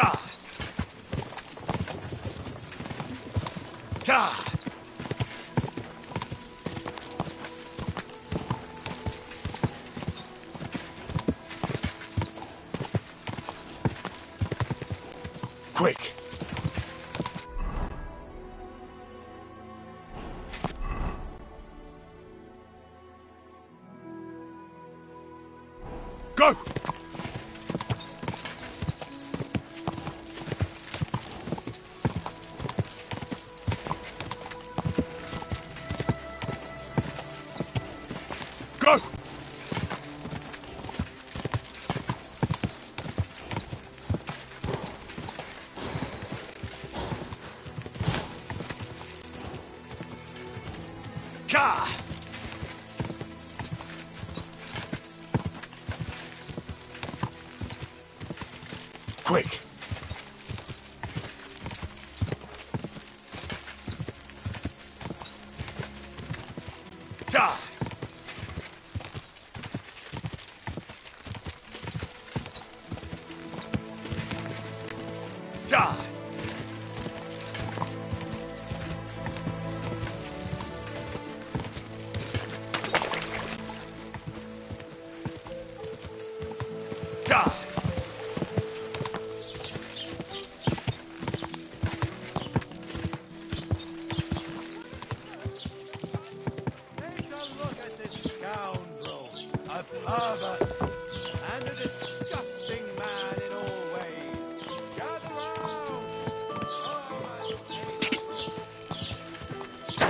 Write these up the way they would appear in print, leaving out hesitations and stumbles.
Ka! Ka! Quick! Go! Go! Ka! Quick! Ka! Ka! Ka! Take a look at this scoundrel, a pervert, and a disgusting man in all ways. Gather round!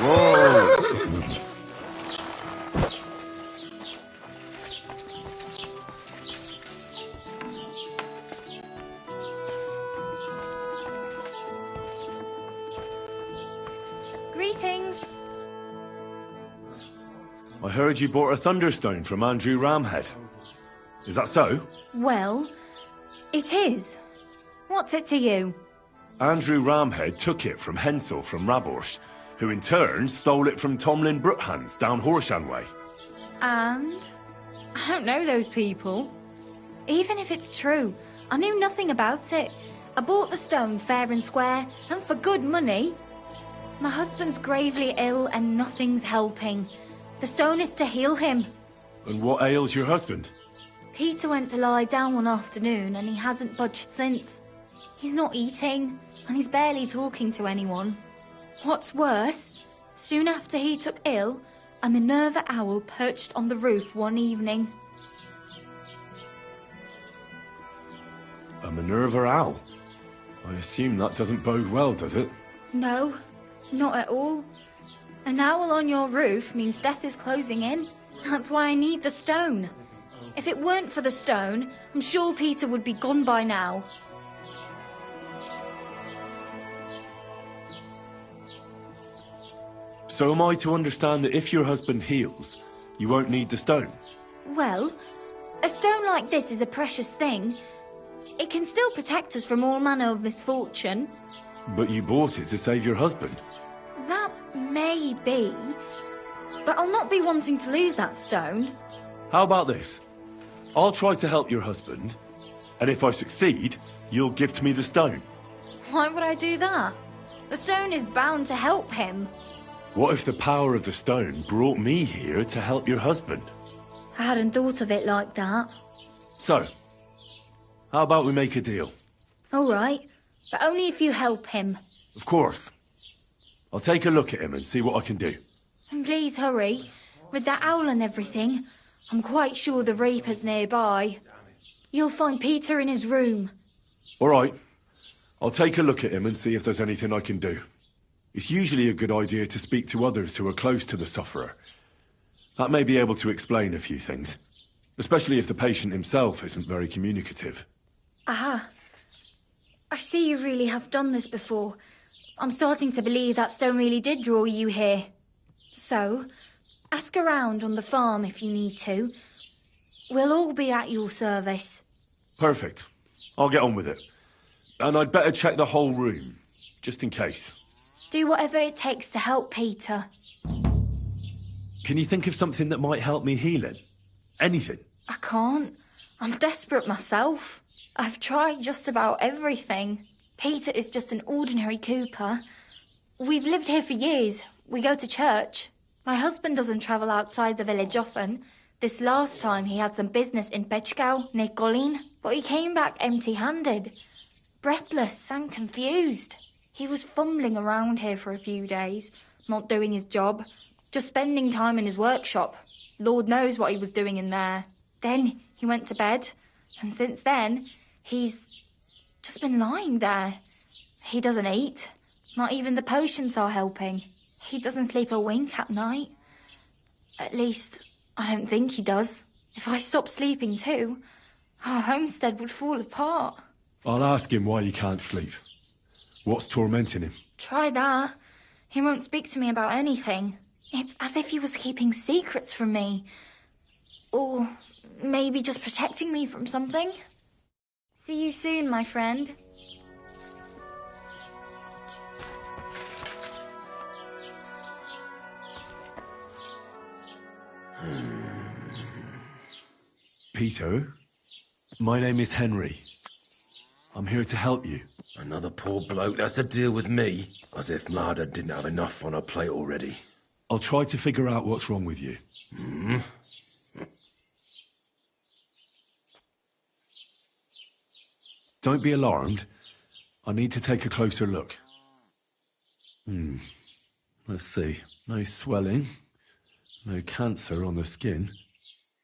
Whoa! Greetings. I heard you bought a Thunderstone from Andrew Ramhead. Is that so? Well, it is. What's it to you? Andrew Ramhead took it from Hensel from Raborsh, who in turn stole it from Tomlin Brookhans down Horshan way. And? I don't know those people. Even if it's true, I knew nothing about it. I bought the stone fair and square, and for good money. My husband's gravely ill and nothing's helping. The stone is to heal him. And what ails your husband? Peter went to lie down one afternoon and he hasn't budged since. He's not eating, and he's barely talking to anyone. What's worse, soon after he took ill, a Minerva owl perched on the roof one evening. A Minerva owl? I assume that doesn't bode well, does it? No, not at all. An owl on your roof means death is closing in. That's why I need the stone. If it weren't for the stone, I'm sure Peter would be gone by now. So am I to understand that if your husband heals, you won't need the stone? Well, a stone like this is a precious thing. It can still protect us from all manner of misfortune. But you bought it to save your husband. That may be, but I'll not be wanting to lose that stone. How about this? I'll try to help your husband, and if I succeed, you'll gift me the stone. Why would I do that? The stone is bound to help him. What if the power of the stone brought me here to help your husband? I hadn't thought of it like that. So, how about we make a deal? All right, but only if you help him. Of course. I'll take a look at him and see what I can do. And please hurry. With that owl and everything, I'm quite sure the Reaper's nearby. You'll find Peter in his room. All right. I'll take a look at him and see if there's anything I can do. It's usually a good idea to speak to others who are close to the sufferer. That may be able to explain a few things, especially if the patient himself isn't very communicative. Aha. I see you really have done this before. I'm starting to believe that stone really did draw you here. So, ask around on the farm if you need to. We'll all be at your service. Perfect. I'll get on with it. And I'd better check the whole room, just in case. Do whatever it takes to help Peter. Can you think of something that might help me heal him? Anything? I can't. I'm desperate myself. I've tried just about everything. Peter is just an ordinary cooper. We've lived here for years. We go to church. My husband doesn't travel outside the village often. This last time he had some business in Pechgau, near Kolin, but he came back empty-handed. Breathless and confused. He was fumbling around here for a few days, not doing his job, just spending time in his workshop. Lord knows what he was doing in there. Then he went to bed, and since then, he's just been lying there. He doesn't eat. Not even the potions are helping. He doesn't sleep a wink at night. At least, I don't think he does. If I stopped sleeping too, our homestead would fall apart. I'll ask him why he can't sleep. What's tormenting him? Try that. He won't speak to me about anything. It's as if he was keeping secrets from me. Or maybe just protecting me from something. See you soon, my friend. Peter, my name is Henry. I'm here to help you. Another poor bloke that's to deal with me, as if Marder didn't have enough on her plate already. I'll try to figure out what's wrong with you. Don't be alarmed. I need to take a closer look. Let's see. No swelling. No cancer on the skin.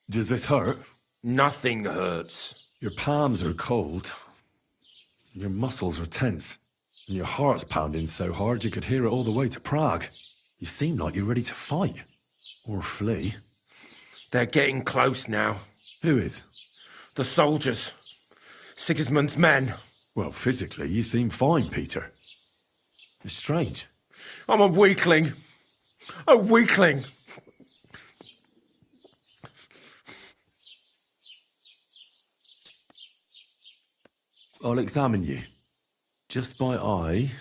Does this hurt? Nothing hurts. Your palms are cold. Your muscles are tense. And your heart's pounding so hard you could hear it all the way to Prague. You seem like you're ready to fight. Or flee. They're getting close now. Who is? The soldiers. Sigismund's men. Well, physically, you seem fine, Peter. It's strange. I'm a weakling. A weakling. I'll examine you. Just by eye.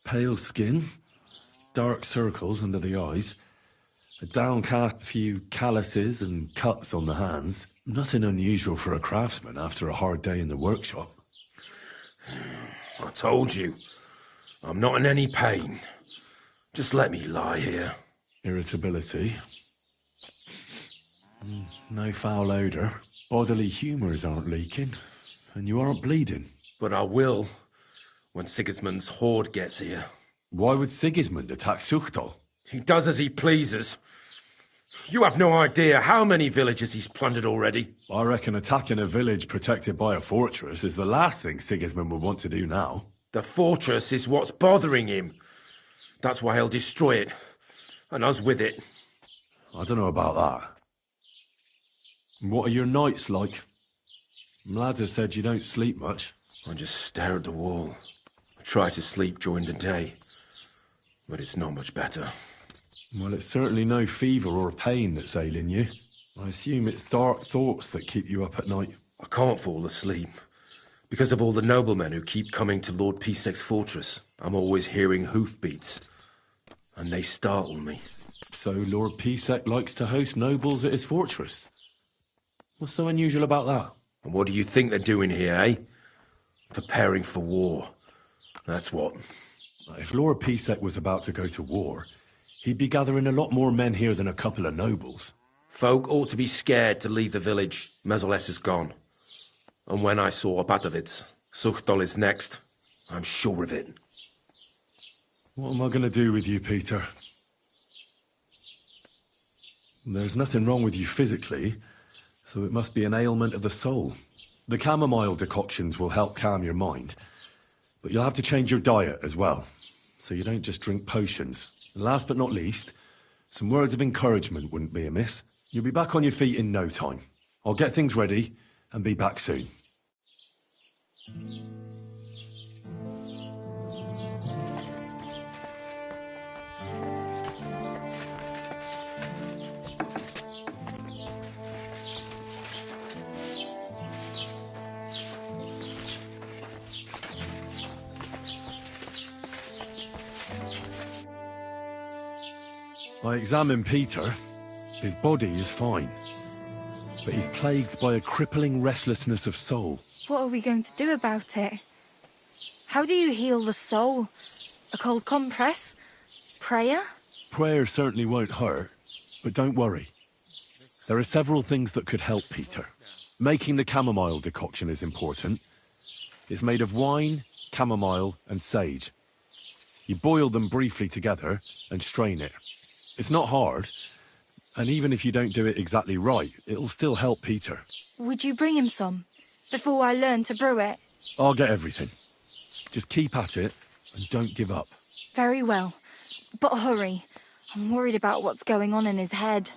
Pale skin. Dark circles under the eyes. A downcast few calluses and cuts on the hands. Nothing unusual for a craftsman after a hard day in the workshop. I told you. I'm not in any pain. Just let me lie here. Irritability. No foul odour. Bodily humours aren't leaking. And you aren't bleeding. But I will, when Sigismund's horde gets here. Why would Sigismund attack Suchtal? He does as he pleases. You have no idea how many villages he's plundered already. I reckon attacking a village protected by a fortress is the last thing Sigismund would want to do now. The fortress is what's bothering him. That's why he'll destroy it. And us with it. I don't know about that. What are your nights like? Mladza said you don't sleep much. I just stare at the wall. I try to sleep during the day. But it's not much better. Well, it's certainly no fever or pain that's ailing you. I assume it's dark thoughts that keep you up at night. I can't fall asleep. Because of all the noblemen who keep coming to Lord Pisek's fortress. I'm always hearing hoofbeats. And they startle me. So Lord Pisek likes to host nobles at his fortress? What's so unusual about that? And what do you think they're doing here, eh? Preparing for war. That's what. If Lord Pisek was about to go to war, he'd be gathering a lot more men here than a couple of nobles. Folk ought to be scared to leave the village. Mezoles is gone. And when I saw Abatovitz, Suchtol is next. I'm sure of it. What am I going to do with you, Peter? There's nothing wrong with you physically, so it must be an ailment of the soul. The chamomile decoctions will help calm your mind, but you'll have to change your diet as well, so you don't just drink potions. And last but not least, some words of encouragement wouldn't be amiss. You'll be back on your feet in no time. I'll get things ready and be back soon. I examined Peter. His body is fine. but he's plagued by a crippling restlessness of soul. What are we going to do about it? How do you heal the soul? A cold compress? Prayer? Prayer certainly won't hurt, but don't worry. There are several things that could help Peter. Making the chamomile decoction is important. It's made of wine, chamomile, and sage. You boil them briefly together and strain it. It's not hard, and even if you don't do it exactly right, it'll still help Peter. Would you bring him some, before I learn to brew it? I'll get everything. Just keep at it, and don't give up. Very well, but hurry. I'm worried about what's going on in his head,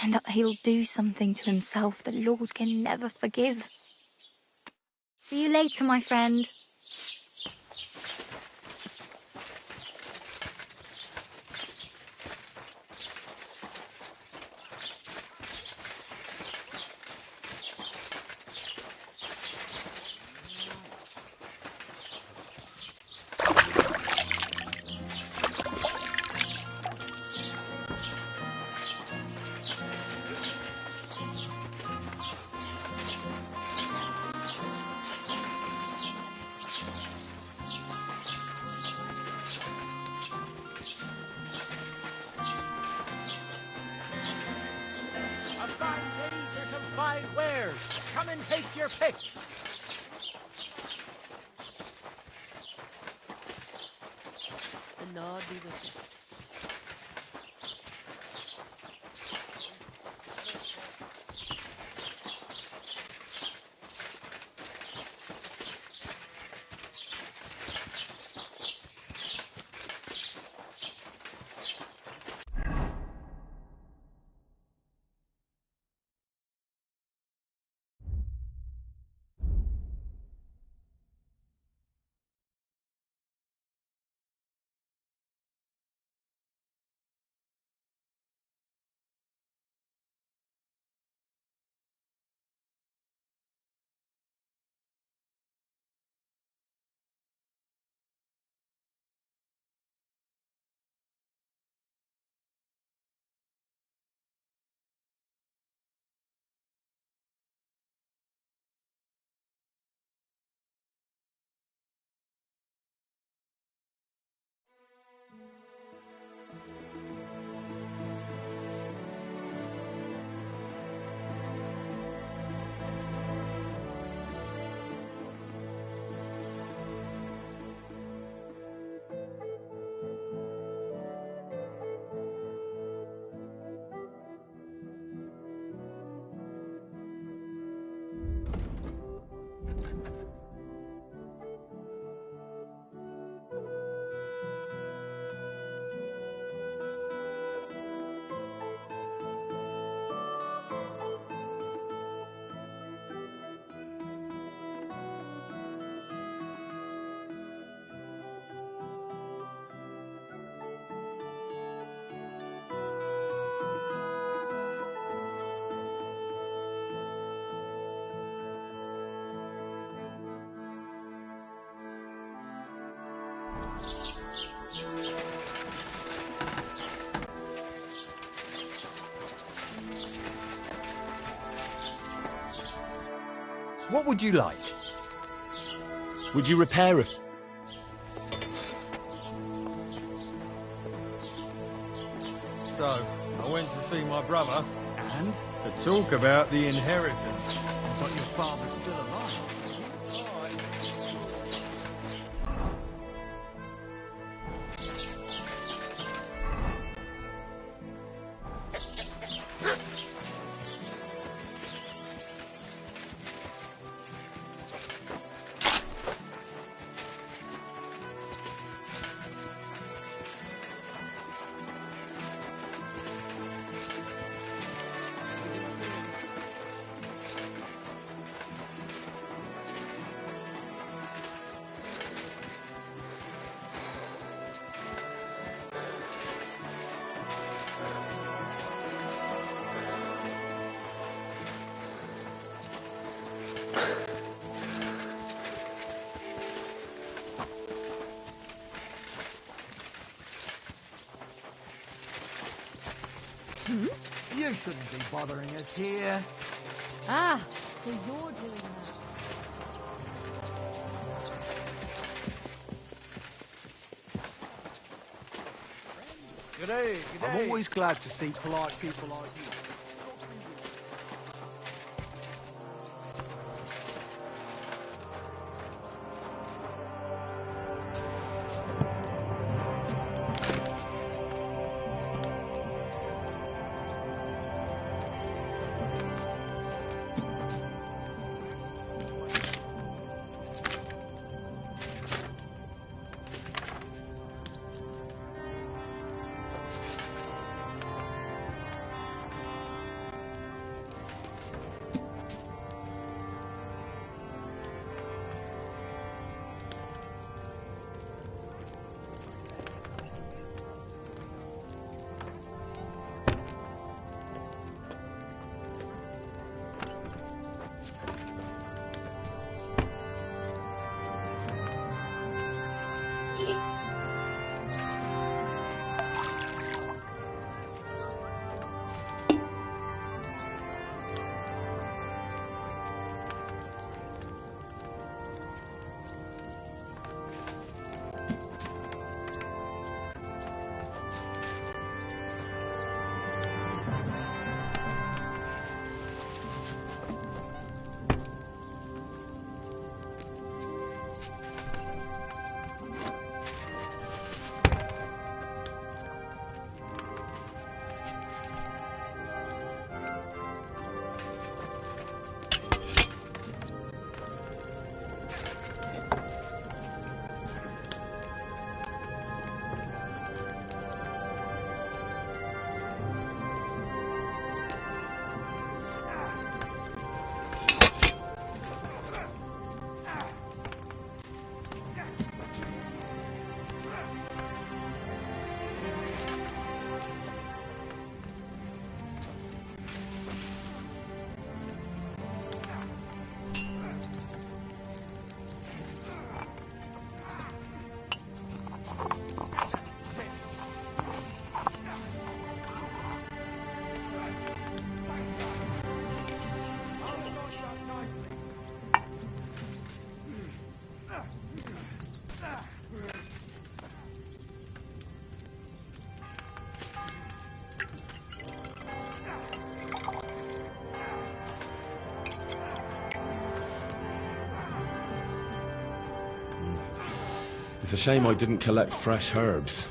and that he'll do something to himself the Lord can never forgive. See you later, my friend. A fine day for some fine wares. Come and take your pick. The Lord be with you. What would you like? Would you repair a... So, I went to see my brother. And? To talk about the inheritance. But your father's still alive. You shouldn't be bothering us here. Ah, so you're doing that. G'day, g'day. I'm always glad to see polite people like you. It's a shame I didn't collect fresh herbs.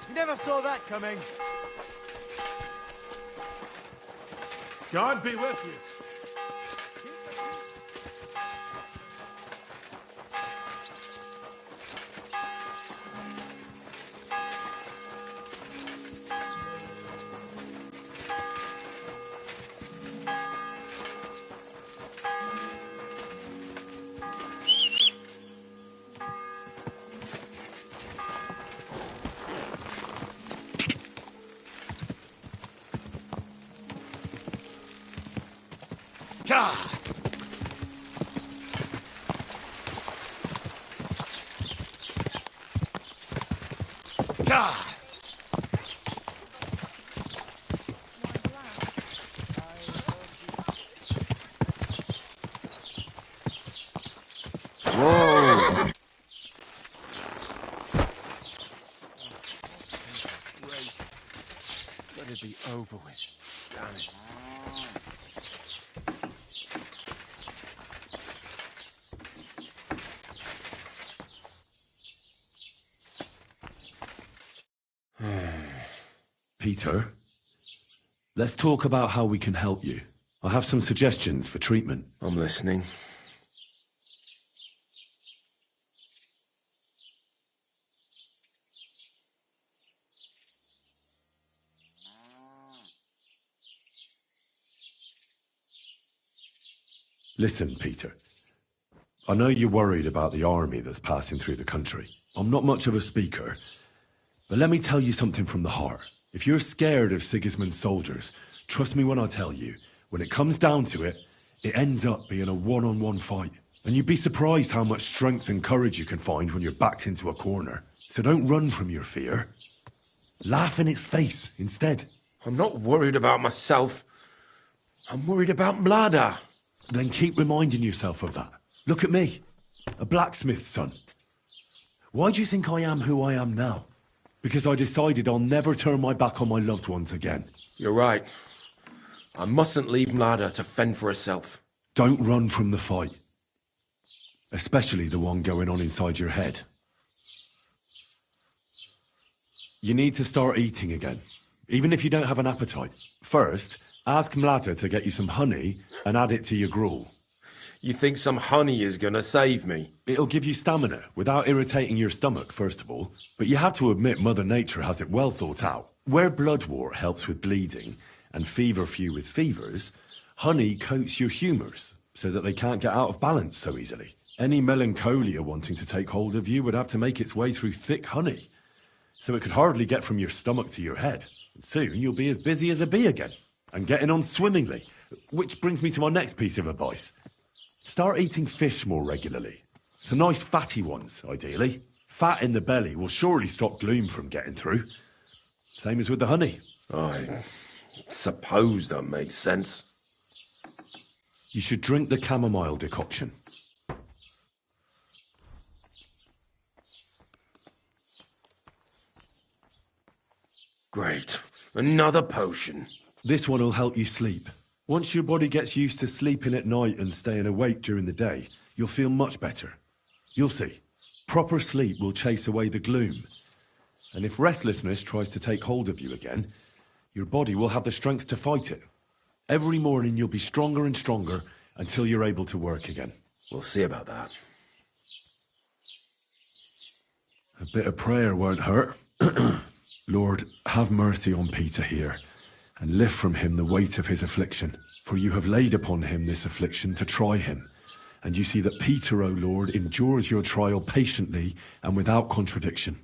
You never saw that coming. God be with you. God! God! Whoa! Let it be over with. Damn it. Peter, let's talk about how we can help you. I have some suggestions for treatment. I'm listening. Listen, Peter. I know you're worried about the army that's passing through the country. I'm not much of a speaker, But let me tell you something from the heart. If you're scared of Sigismund's soldiers, trust me when I tell you, when it comes down to it, it ends up being a one-on-one fight. And you'd be surprised how much strength and courage you can find when you're backed into a corner. So don't run from your fear. Laugh in its face instead. I'm not worried about myself. I'm worried about Mlada. Then keep reminding yourself of that. Look at me, a blacksmith's son. Why do you think I am who I am now? Because I decided I'll never turn my back on my loved ones again. You're right. I mustn't leave Mlada to fend for herself. Don't run from the fight. Especially the one going on inside your head. You need to start eating again, even if you don't have an appetite. First, ask Mlada to get you some honey and add it to your gruel. You think some honey is gonna save me? It'll give you stamina without irritating your stomach, first of all. But you have to admit Mother Nature has it well thought out. Where bloodwort helps with bleeding and feverfew with fevers, honey coats your humours so that they can't get out of balance so easily. Any melancholia wanting to take hold of you would have to make its way through thick honey. So it could hardly get from your stomach to your head. And soon you'll be as busy as a bee again, and getting on swimmingly. Which brings me to my next piece of advice. Start eating fish more regularly. Some nice fatty ones, ideally. Fat in the belly will surely stop gloom from getting through. Same as with the honey. I suppose that makes sense. You should drink the chamomile decoction. Great. Another potion. This one will help you sleep. Once your body gets used to sleeping at night and staying awake during the day, you'll feel much better. You'll see. Proper sleep will chase away the gloom. And if restlessness tries to take hold of you again, your body will have the strength to fight it. Every morning you'll be stronger and stronger until you're able to work again. We'll see about that. A bit of prayer won't hurt. Lord, have mercy on Peter here, and lift from him the weight of his affliction. For you have laid upon him this affliction to try him. And you see that Peter, O Lord, endures your trial patiently and without contradiction.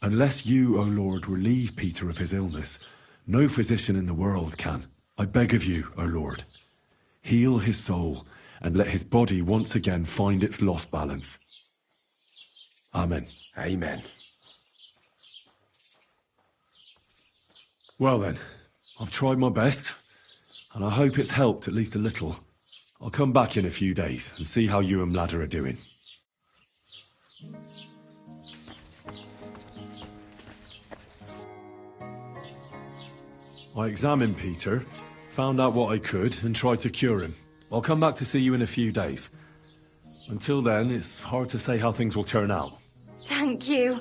Unless you, O Lord, relieve Peter of his illness, no physician in the world can. I beg of you, O Lord, heal his soul and let his body once again find its lost balance. Amen. Amen. Well then, I've tried my best, and I hope it's helped at least a little. I'll come back in a few days and see how you and Mlada are doing. I examined Peter, found out what I could, and tried to cure him. I'll come back to see you in a few days. Until then, it's hard to say how things will turn out. Thank you.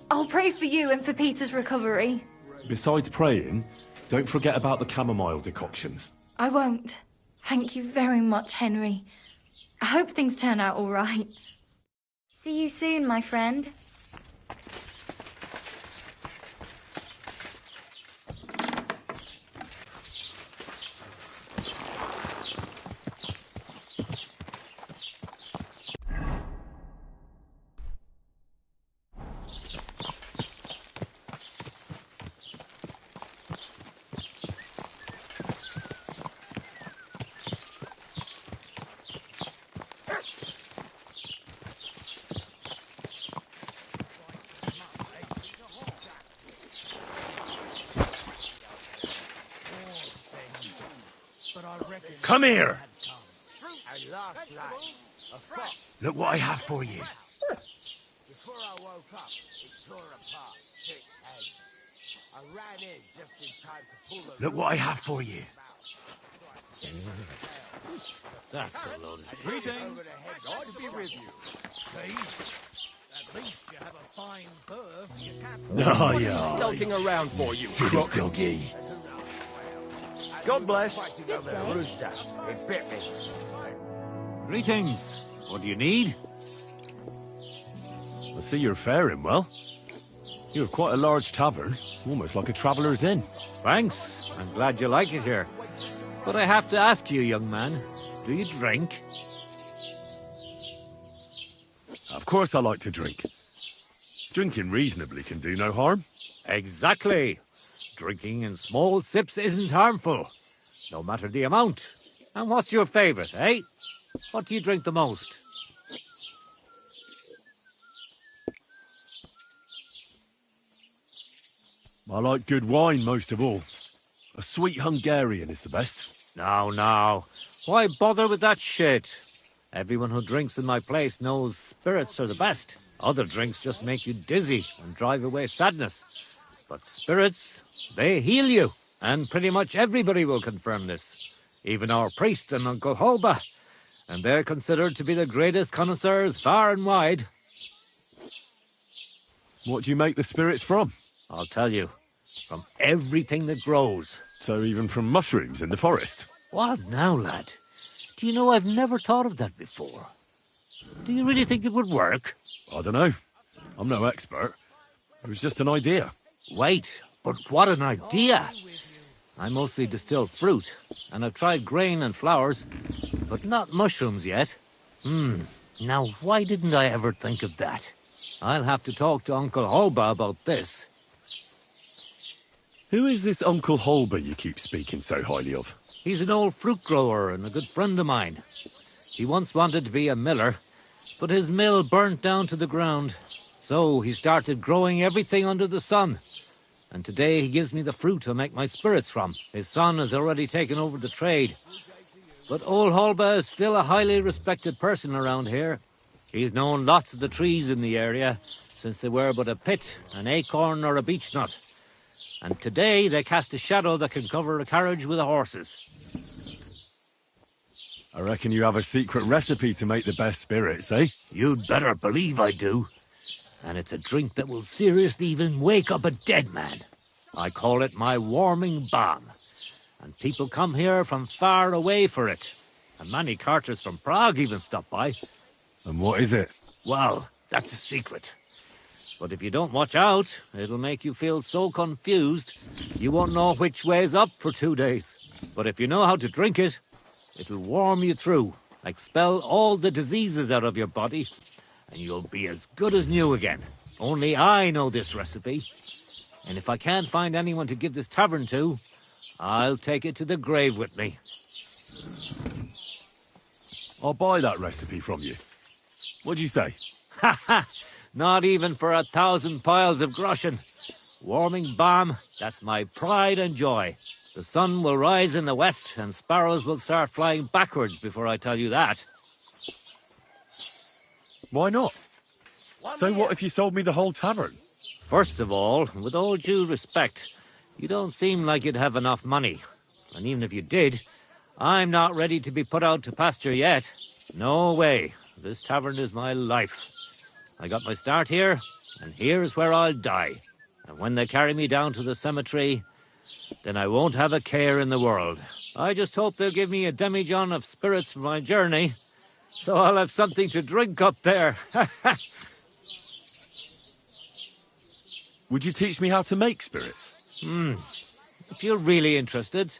I'll pray for you and for Peter's recovery. Besides praying, don't forget about the chamomile decoctions. I won't. Thank you very much, Henry. I hope things turn out all right. See you soon, my friend. Come here! Look what I have for you. Before I woke up, it tore apart 6 heads. I ran in just in time to pull the Look what I have for you. That's a lot. Greetings. God be with you. See? At least you have a fine fur for your cap. Oh, yeah. Skulking around for you, Silly doggy. God bless. Rooster. It bit me. Greetings. What do you need? I see you're faring well. You're quite a large tavern, almost like a traveller's inn. Thanks. I'm glad you like it here. But I have to ask you, young man, do you drink? Of course I like to drink. Drinking reasonably can do no harm. Exactly. Drinking in small sips isn't harmful, no matter the amount. And what's your favourite, eh? What do you drink the most? I like good wine most of all. A sweet Hungarian is the best. Now. Why bother with that shit? Everyone who drinks in my place knows spirits are the best. Other drinks just make you dizzy and drive away sadness. But spirits, they heal you. And pretty much everybody will confirm this. Even our priest and Uncle Holba. And they're considered to be the greatest connoisseurs far and wide. What do you make the spirits from? I'll tell you. From everything that grows. So even from mushrooms in the forest? What now, lad? Do you know I've never thought of that before? Do you really think it would work? I don't know. I'm no expert. It was just an idea. Wait, but what an idea! I mostly distill fruit, and I've tried grain and flowers, but not mushrooms yet. Now why didn't I ever think of that? I'll have to talk to Uncle Holba about this. Who is this Uncle Holba you keep speaking so highly of? He's an old fruit grower and a good friend of mine. He once wanted to be a miller, but his mill burnt down to the ground. So he started growing everything under the sun. And today he gives me the fruit I make my spirits from. His son has already taken over the trade. But old Holba is still a highly respected person around here. He's known lots of the trees in the area since they were but a pit, an acorn or a beech nut. And today they cast a shadow that can cover a carriage with the horses. I reckon you have a secret recipe to make the best spirits, eh? You'd better believe I do. And it's a drink that will seriously even wake up a dead man. I call it my warming balm. And people come here from far away for it. And many carters from Prague even stop by. And what is it? Well, that's a secret. But if you don't watch out, it'll make you feel so confused, you won't know which way's up for 2 days. But if you know how to drink it, it'll warm you through, expel all the diseases out of your body, and you'll be as good as new again. Only I know this recipe. And if I can't find anyone to give this tavern to, I'll take it to the grave with me. I'll buy that recipe from you. What'd you say? Ha ha! Not even for 1,000 piles of groschen. Warming balm, that's my pride and joy. The sun will rise in the west and sparrows will start flying backwards before I tell you that. Why not? So what if you sold me the whole tavern? First of all, with all due respect, you don't seem like you'd have enough money. And even if you did, I'm not ready to be put out to pasture yet. No way. This tavern is my life. I got my start here, and here's where I'll die. And when they carry me down to the cemetery, then I won't have a care in the world. I just hope they'll give me a demijohn of spirits for my journey, so I'll have something to drink up there. Would you teach me how to make spirits? If you're really interested,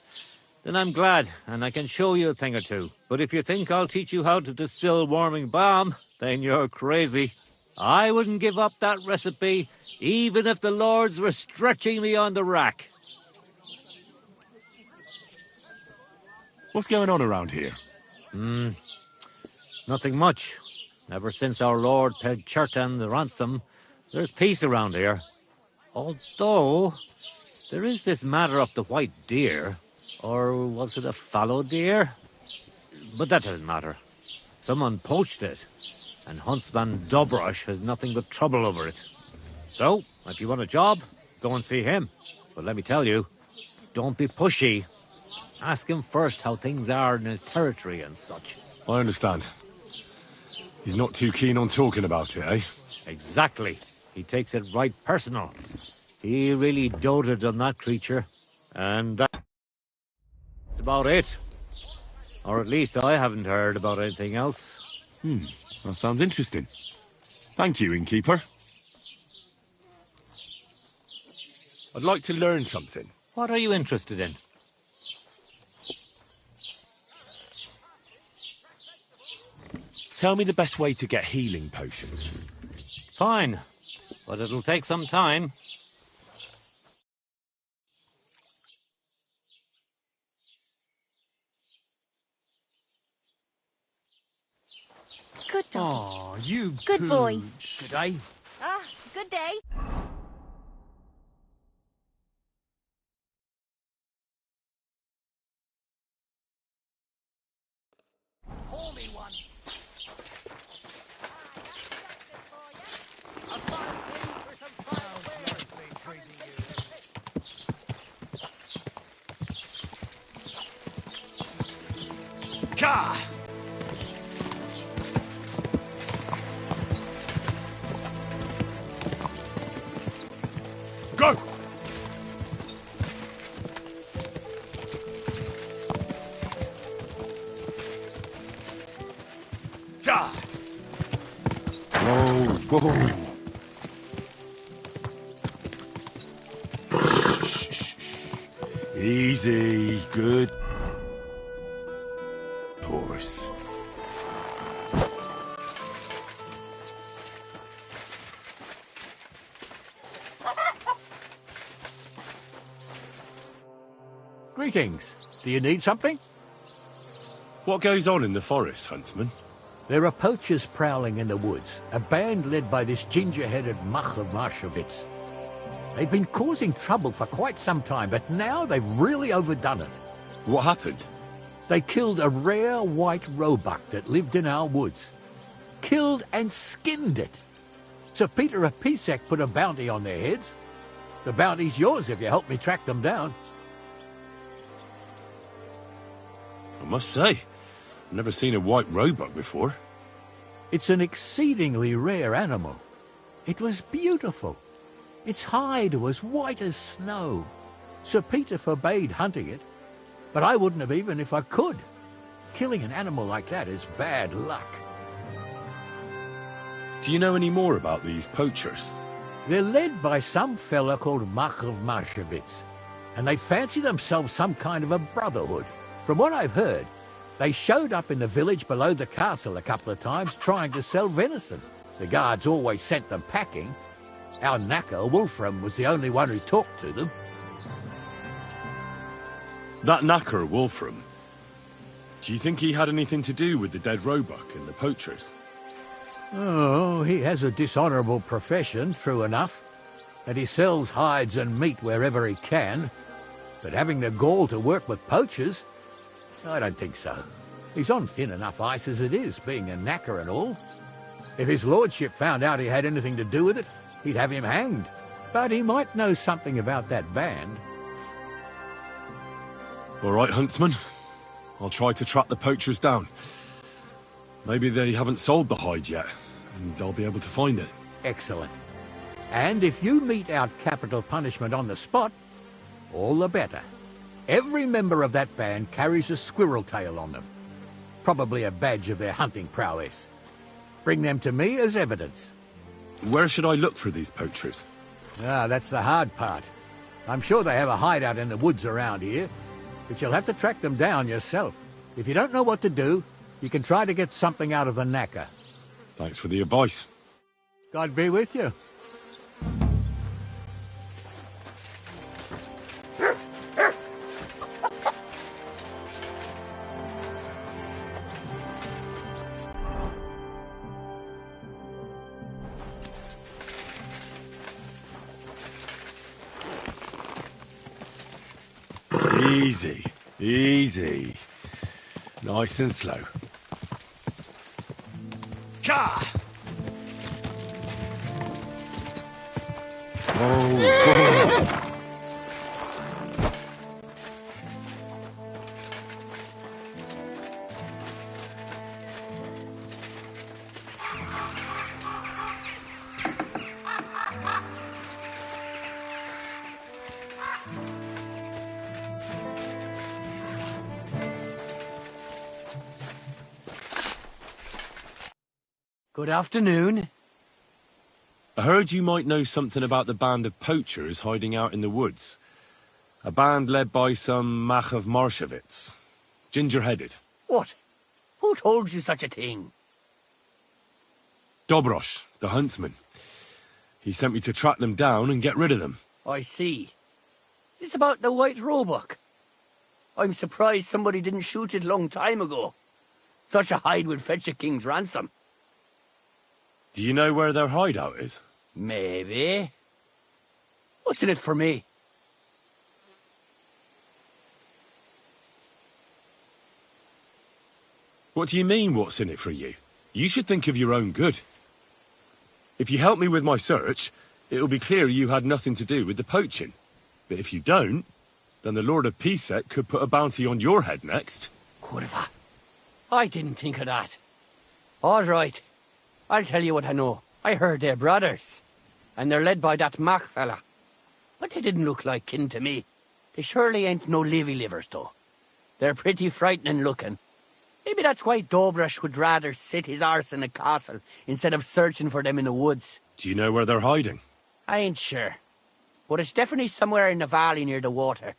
then I'm glad, and I can show you a thing or two. But if you think I'll teach you how to distill warming balm, then you're crazy. I wouldn't give up that recipe, even if the lords were stretching me on the rack. What's going on around here? Nothing much. Ever since our lord paid Chertan the ransom, there's peace around here. Although, there is this matter of the white deer. Or was it a fallow deer? But that doesn't matter. Someone poached it, and Huntsman Dobrosh has nothing but trouble over it. So, if you want a job, go and see him. But let me tell you, don't be pushy. Ask him first how things are in his territory and such. I understand. He's not too keen on talking about it, eh? Exactly. He takes it right personal. He really doted on that creature. And that's about it. Or at least I haven't heard about anything else. That sounds interesting. Thank you, innkeeper. I'd like to learn something. What are you interested in? Tell me the best way to get healing potions. Fine. but it'll take some time. Good dog. Oh, you Good boy. pooch. Good day. Ah, good day. Pour me one. Ka! Go! Ka! Whoa, whoa. Easy, good horse. Greetings. Do you need something? What goes on in the forest, Huntsman? There are poachers prowling in the woods, a band led by this ginger-headed muck of Marshowitz. They've been causing trouble for quite some time, but now they've really overdone it. What happened? They killed a rare white roebuck that lived in our woods. Killed and skinned it. Sir Peter of Pisek put a bounty on their heads. The bounty's yours if you help me track them down. I must say, I've never seen a white roebuck before. It's an exceedingly rare animal. It was beautiful. Its hide was white as snow. Sir Peter forbade hunting it, but I wouldn't have even if I could. Killing an animal like that is bad luck. Do you know any more about these poachers? They're led by some fella called Mark of Marshowitz, and they fancy themselves some kind of a brotherhood. From what I've heard, they showed up in the village below the castle a couple of times trying to sell venison. The guards always sent them packing. Our knacker, Wolfram, was the only one who talked to them. That knacker, Wolfram, do you think he had anything to do with the dead roebuck and the poachers? Oh, he has a dishonourable profession, true enough, and he sells hides and meat wherever he can. But having the gall to work with poachers, I don't think so. He's on thin enough ice as it is, being a knacker and all. If his lordship found out he had anything to do with it, he'd have him hanged. But he might know something about that band. All right, Huntsman. I'll try to track the poachers down. Maybe they haven't sold the hide yet, and I'll be able to find it. Excellent. And if you mete out capital punishment on the spot, all the better. Every member of that band carries a squirrel tail on them. Probably a badge of their hunting prowess. Bring them to me as evidence. Where should I look for these poachers? Ah, that's the hard part. I'm sure they have a hideout in the woods around here, but you'll have to track them down yourself. If you don't know what to do, you can try to get something out of the knacker. Thanks for the advice. God be with you. Easy, easy. Nice and slow. Ka! Oh, Good afternoon. I heard you might know something about the band of poachers hiding out in the woods. A band led by some Mach of Marshowitz. Ginger-headed. What? Who told you such a thing? Dobrosh, the huntsman. He sent me to track them down and get rid of them. I see. It's about the White Roebuck. I'm surprised somebody didn't shoot it long time ago. Such a hide would fetch a king's ransom. Do you know where their hideout is? Maybe. What's in it for me? What do you mean, what's in it for you? You should think of your own good. If you help me with my search, it'll be clear you had nothing to do with the poaching. But if you don't, then the Lord of Pisek could put a bounty on your head next. Kurva. I didn't think of that. All right. I'll tell you what I know. I heard they're brothers. And they're led by that Mac fella. But they didn't look like kin to me. They surely ain't no livers, though. They're pretty frightening looking. Maybe that's why Dobrush would rather sit his arse in a castle instead of searching for them in the woods. Do you know where they're hiding? I ain't sure. But it's definitely somewhere in the valley near the water.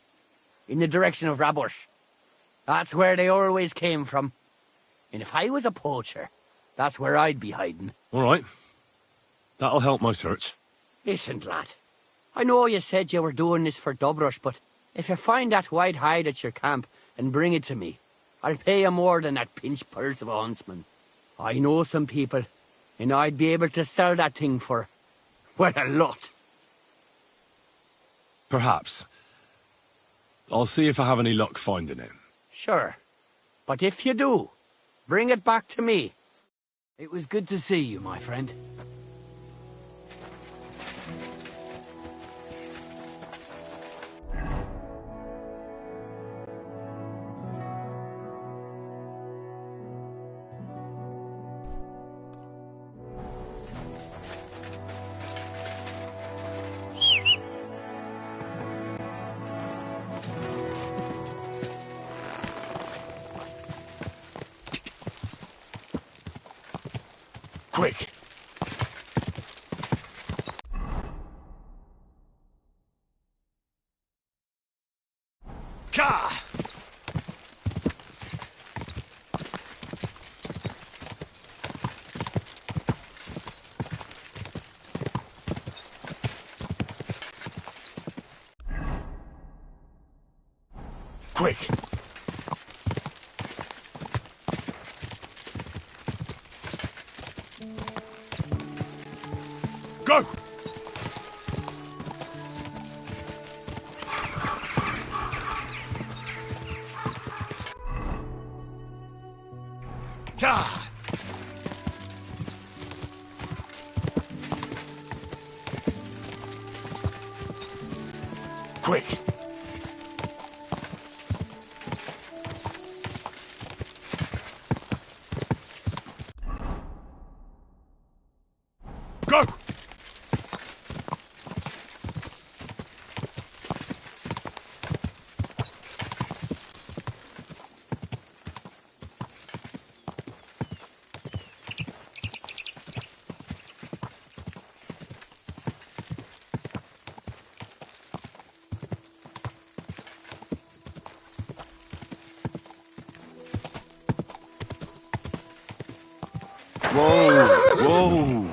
In the direction of Rabush. That's where they always came from. And if I was a poacher, that's where I'd be hiding. All right. That'll help my search. Listen, lad. I know you said you were doing this for Dobrush, but if you find that white hide at your camp and bring it to me, I'll pay you more than that pinched purse of a huntsman. I know some people, and I'd be able to sell that thing for, well, a lot. Perhaps. I'll see if I have any luck finding it. Sure. But if you do, bring it back to me. It was good to see you, my friend. Quick! Ka! Quick! Go! Ka! Quick! Go! Whoa! Whoa!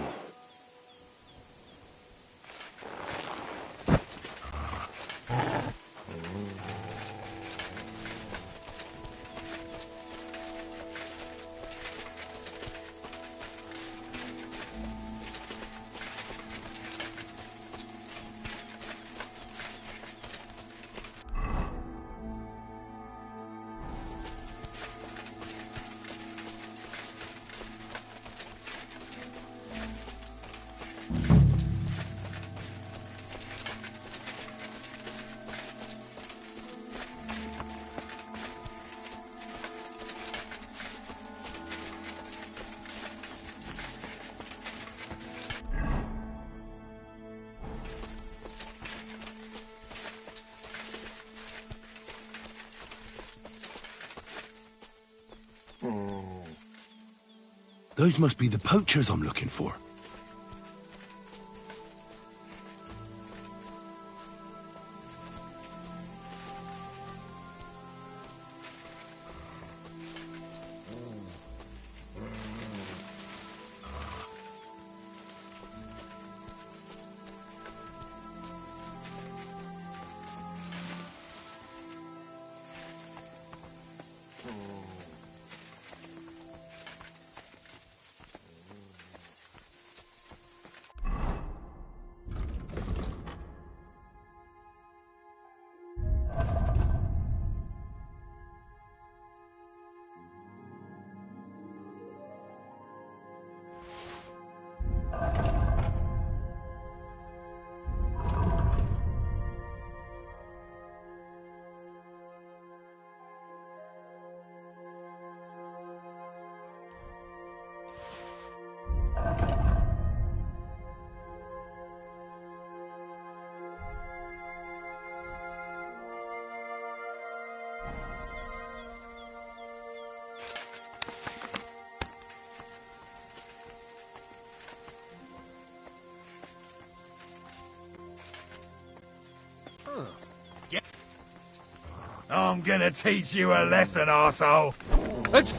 Those must be the poachers I'm looking for. I'm gonna teach you a lesson, arsehole. It's